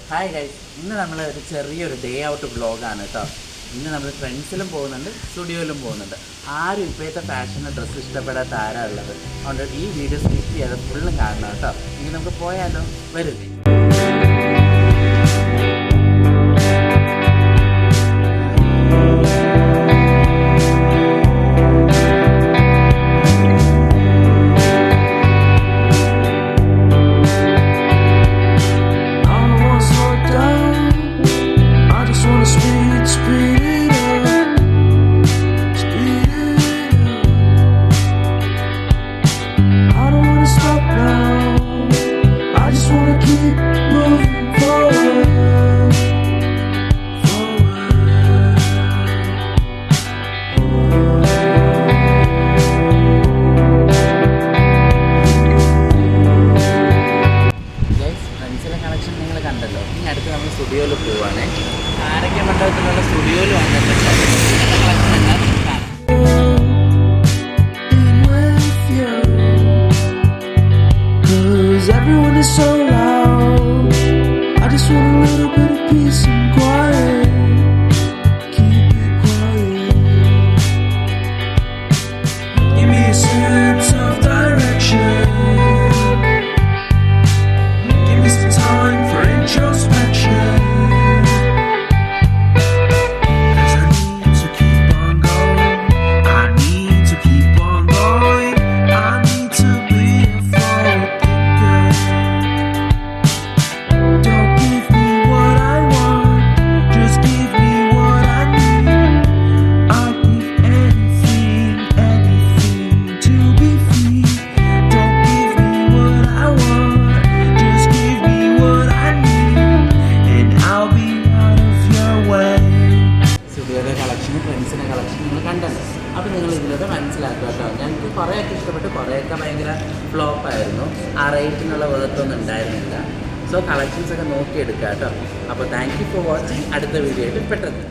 Hi guys, ഇന്ന് നമ്മൾ ഒരു ചെറിയൊരു ഡേ ഔട്ട് വ്ളോഗാണ് കേട്ടോ. ഇന്ന് നമ്മൾ ഫ്രണ്ട്സിലും പോകുന്നുണ്ട്, സ്റ്റുഡിയോയിലും പോകുന്നുണ്ട്. ആരും ഇപ്പോഴത്തെ ഫാഷന് ഡ്രസ്സ് ഇഷ്ടപ്പെടാത്ത ആരാ ഉള്ളത്? അതുകൊണ്ട് ഈ വീഡിയോ സ്കിപ്പ് ചെയ്ത് ഫുള്ളും കാണണം കേട്ടോ. ഇനി നമുക്ക് പോയാലോ? വരും. കണ്ടല്ലോ. ഇനി അടുത്ത് നമ്മൾ സ്റ്റുഡിയോയിൽ പോവുകയാണേ. ആരൊക്കെ മണ്ഡപത്തിലുള്ള സ്റ്റുഡിയോയിൽ വന്നിട്ടുണ്ട്. ഫ്രണ്ട്സിൻ്റെ കളക്ഷൻ നിങ്ങൾ കണ്ടല്ലോ. അപ്പോൾ നിങ്ങൾ ഇതിലൂടെ മനസ്സിലാക്കുക കേട്ടോ. ഞങ്ങൾക്ക് കുറേയൊക്കെ ഇഷ്ടപ്പെട്ടു, കുറേയൊക്കെ ഭയങ്കര ഫ്ലോപ്പായിരുന്നു. ആ റേറ്റിനുള്ള വേർത്തൊന്നും ഉണ്ടായിരുന്നില്ല. സോ കളക്ഷൻസൊക്കെ നോക്കിയെടുക്കുക കേട്ടോ. അപ്പോൾ താങ്ക് യു ഫോർ വാച്ചിങ്. അടുത്ത വീഡിയോയിൽ പെട്ടെന്ന്